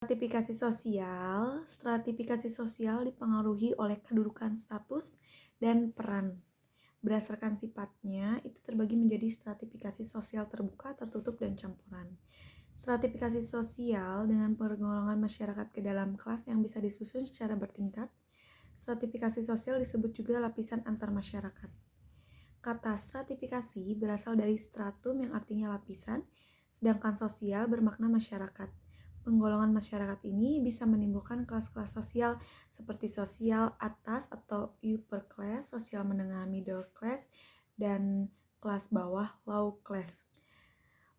Stratifikasi sosial dipengaruhi oleh kedudukan status dan peran. Berdasarkan sifatnya, itu terbagi menjadi stratifikasi sosial terbuka, tertutup, dan campuran. Stratifikasi sosial dengan pergolongan masyarakat ke dalam kelas yang bisa disusun secara bertingkat. Stratifikasi sosial disebut juga lapisan antar masyarakat. Kata stratifikasi berasal dari stratum yang artinya lapisan, sedangkan sosial bermakna masyarakat. Penggolongan masyarakat ini bisa menimbulkan kelas-kelas sosial seperti sosial atas atau upper class, sosial menengah middle class, dan kelas bawah low class.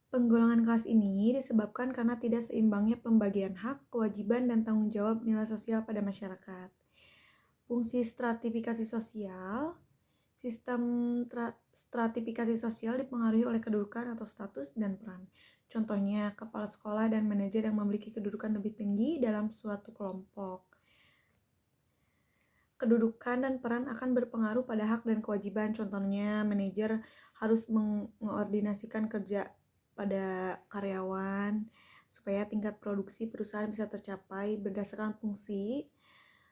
Penggolongan kelas ini disebabkan karena tidak seimbangnya pembagian hak, kewajiban, dan tanggung jawab nilai sosial pada masyarakat. Fungsi stratifikasi sosial. Sistem stratifikasi sosial dipengaruhi oleh kedudukan atau status dan peran. Contohnya, kepala sekolah dan manajer yang memiliki kedudukan lebih tinggi dalam suatu kelompok. Kedudukan dan peran akan berpengaruh pada hak dan kewajiban. Contohnya, manajer harus mengordinasikan kerja pada karyawan supaya tingkat produksi perusahaan bisa tercapai. Berdasarkan fungsi,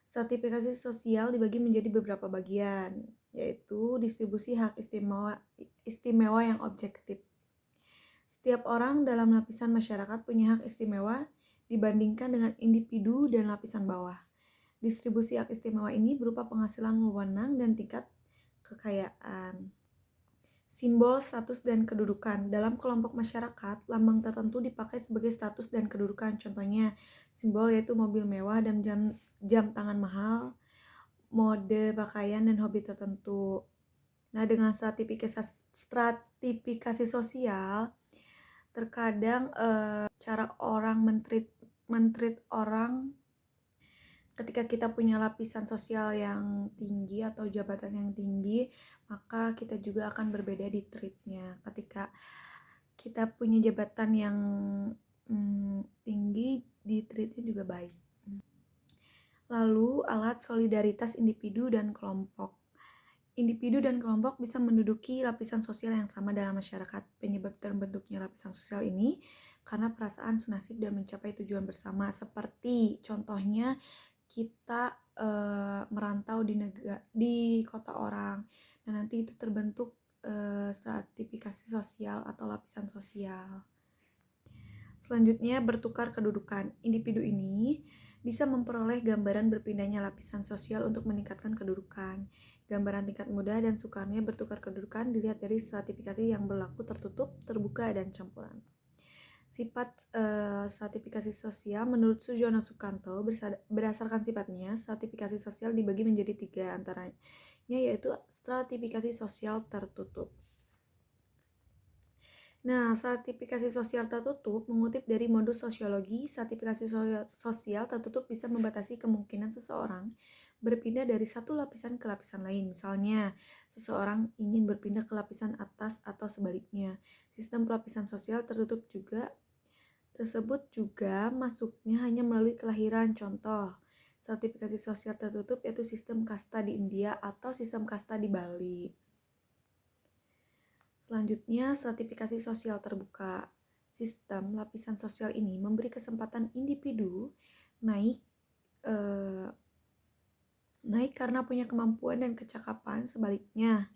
stratifikasi sosial dibagi menjadi beberapa bagian, yaitu distribusi hak istimewa yang objektif. Setiap orang dalam lapisan masyarakat punya hak istimewa dibandingkan dengan individu dan lapisan bawah. Distribusi hak istimewa ini berupa penghasilan, wewenang, dan tingkat kekayaan. Simbol status dan kedudukan. Dalam kelompok masyarakat, lambang tertentu dipakai sebagai status dan kedudukan. Contohnya, simbol yaitu mobil mewah dan jam tangan mahal, mode pakaian, dan hobi tertentu. Nah, dengan stratifikasi sosial, terkadang cara orang mentreat orang ketika kita punya lapisan sosial yang tinggi atau jabatan yang tinggi, maka kita juga akan berbeda di treatnya. Ketika kita punya jabatan yang tinggi, di treatnya juga baik. Lalu, alat solidaritas individu dan kelompok. Individu dan kelompok bisa menduduki lapisan sosial yang sama dalam masyarakat. Penyebab terbentuknya lapisan sosial ini karena perasaan senasib dan mencapai tujuan bersama. Seperti contohnya kita merantau di kota orang, dan nanti itu terbentuk stratifikasi sosial atau lapisan sosial. Selanjutnya, bertukar kedudukan. Individu ini bisa memperoleh gambaran berpindahnya lapisan sosial untuk meningkatkan kedudukan. Gambaran tingkat mudah dan sukarnya bertukar kedudukan dilihat dari stratifikasi yang berlaku tertutup, terbuka, dan campuran. Sifat stratifikasi sosial menurut Sujono Sukanto, berdasarkan sifatnya, stratifikasi sosial dibagi menjadi 3 antaranya, yaitu stratifikasi sosial tertutup. Nah, stratifikasi sosial tertutup mengutip dari modus sosiologi. Stratifikasi sosial tertutup bisa membatasi kemungkinan seseorang berpindah dari satu lapisan ke lapisan lain. Misalnya, seseorang ingin berpindah ke lapisan atas atau sebaliknya. Sistem pelapisan sosial tertutup tersebut juga masuknya hanya melalui kelahiran. Contoh, stratifikasi sosial tertutup yaitu sistem kasta di India atau sistem kasta di Bali. Selanjutnya, stratifikasi sosial terbuka. Sistem lapisan sosial ini memberi kesempatan individu naik karena punya kemampuan dan kecakapan. Sebaliknya,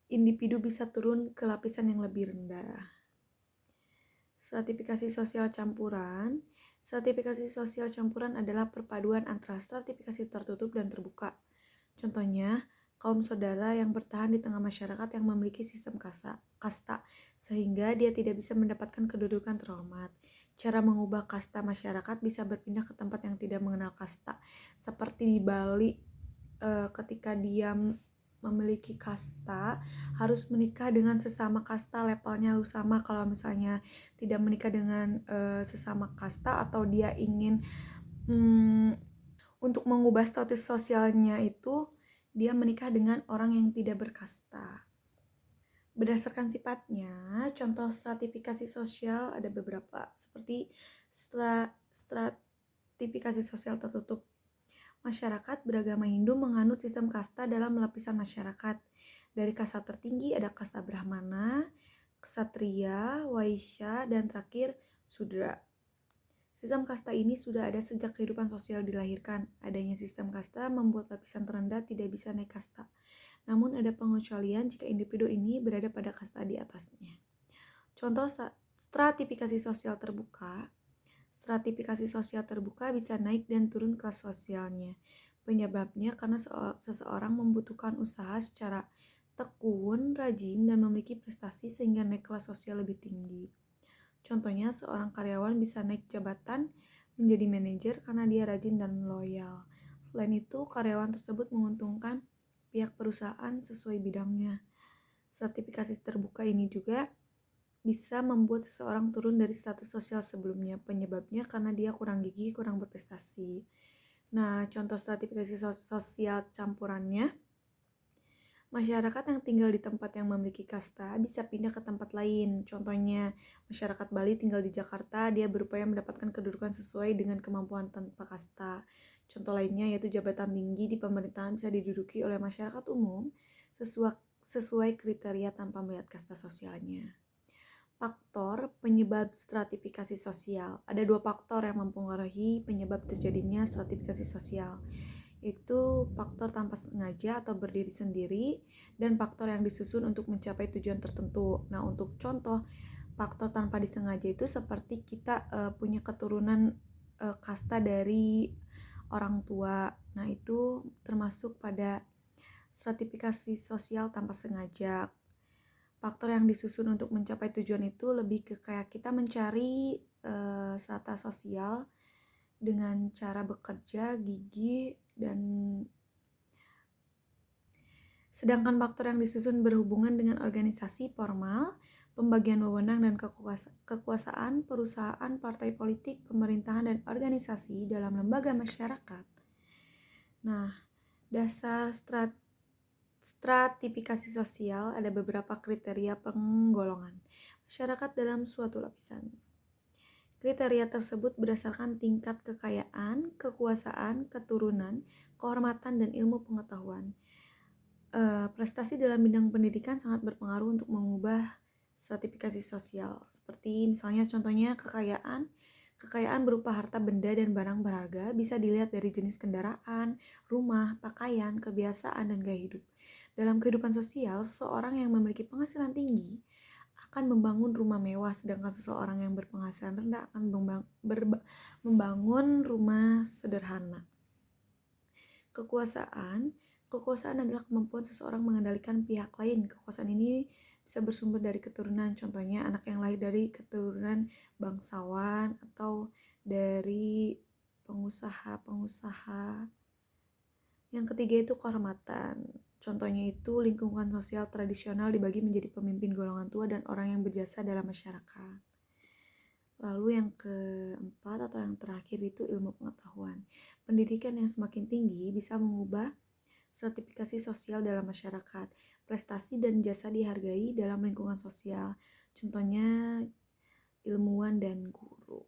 individu bisa turun ke lapisan yang lebih rendah. Stratifikasi sosial campuran. Stratifikasi sosial campuran adalah perpaduan antara stratifikasi tertutup dan terbuka. Contohnya, kaum saudara yang bertahan di tengah masyarakat yang memiliki sistem kasta, sehingga dia tidak bisa mendapatkan kedudukan terhormat. Cara mengubah kasta masyarakat bisa berpindah ke tempat yang tidak mengenal kasta. Seperti di Bali, ketika dia memiliki kasta, harus menikah dengan sesama kasta, levelnya harus sama. Kalau misalnya tidak menikah dengan sesama kasta, atau dia ingin untuk mengubah status sosialnya itu, dia menikah dengan orang yang tidak berkasta. Berdasarkan sifatnya, contoh stratifikasi sosial ada beberapa, seperti stratifikasi sosial tertutup. Masyarakat beragama Hindu menganut sistem kasta dalam lapisan masyarakat. Dari kasta tertinggi ada kasta Brahmana, Ksatria, Waisya, dan terakhir Sudra. Sistem kasta ini sudah ada sejak kehidupan sosial dilahirkan. Adanya sistem kasta membuat lapisan terendah tidak bisa naik kasta. Namun ada pengecualian jika individu ini berada pada kasta di atasnya. Contoh stratifikasi sosial terbuka. Stratifikasi sosial terbuka bisa naik dan turun kelas sosialnya. Penyebabnya karena seseorang membutuhkan usaha secara tekun, rajin, dan memiliki prestasi sehingga naik kelas sosial lebih tinggi. Contohnya, seorang karyawan bisa naik jabatan menjadi manajer karena dia rajin dan loyal. Selain itu, karyawan tersebut menguntungkan pihak perusahaan sesuai bidangnya. Sertifikasi terbuka ini juga bisa membuat seseorang turun dari status sosial sebelumnya. Penyebabnya karena dia kurang gigih, kurang berprestasi. Nah, contoh stratifikasi sosial campurannya, masyarakat yang tinggal di tempat yang memiliki kasta bisa pindah ke tempat lain. Contohnya, masyarakat Bali tinggal di Jakarta, dia berupaya mendapatkan kedudukan sesuai dengan kemampuan tanpa kasta. Contoh lainnya yaitu jabatan tinggi di pemerintahan bisa diduduki oleh masyarakat umum sesuai kriteria tanpa melihat kasta sosialnya. Faktor penyebab stratifikasi sosial. Ada dua faktor yang mempengaruhi penyebab terjadinya stratifikasi sosial, yaitu faktor tanpa sengaja atau berdiri sendiri dan faktor yang disusun untuk mencapai tujuan tertentu. Nah, untuk contoh faktor tanpa disengaja itu seperti kita punya keturunan kasta dari orang tua. Nah, itu termasuk pada stratifikasi sosial tanpa sengaja. Faktor yang disusun untuk mencapai tujuan itu lebih ke kayak kita mencari strata sosial dengan cara bekerja, gigih, dan sedangkan faktor yang disusun berhubungan dengan organisasi formal, pembagian wewenang dan kekuasaan, perusahaan, partai politik, pemerintahan, dan organisasi dalam lembaga masyarakat. Nah, dasar stratifikasi sosial ada beberapa kriteria penggolongan masyarakat dalam suatu lapisan. Kriteria tersebut berdasarkan tingkat kekayaan, kekuasaan, keturunan, kehormatan, dan ilmu pengetahuan. Prestasi dalam bidang pendidikan sangat berpengaruh untuk mengubah stratifikasi sosial. Seperti misalnya contohnya kekayaan. Kekayaan berupa harta benda dan barang berharga bisa dilihat dari jenis kendaraan, rumah, pakaian, kebiasaan, dan gaya hidup. Dalam kehidupan sosial, seseorang yang memiliki penghasilan tinggi akan membangun rumah mewah, sedangkan seseorang yang berpenghasilan rendah akan membangun rumah sederhana. Kekuasaan adalah kemampuan seseorang mengendalikan pihak lain. Kekuasaan ini bisa bersumber dari keturunan, contohnya anak yang lahir dari keturunan bangsawan atau dari pengusaha-pengusaha. Yang ketiga itu kehormatan. Contohnya itu lingkungan sosial tradisional dibagi menjadi pemimpin golongan tua dan orang yang berjasa dalam masyarakat. Lalu yang keempat atau yang terakhir itu ilmu pengetahuan. Pendidikan yang semakin tinggi bisa mengubah stratifikasi sosial dalam masyarakat. Prestasi dan jasa dihargai dalam lingkungan sosial. Contohnya ilmuwan dan guru.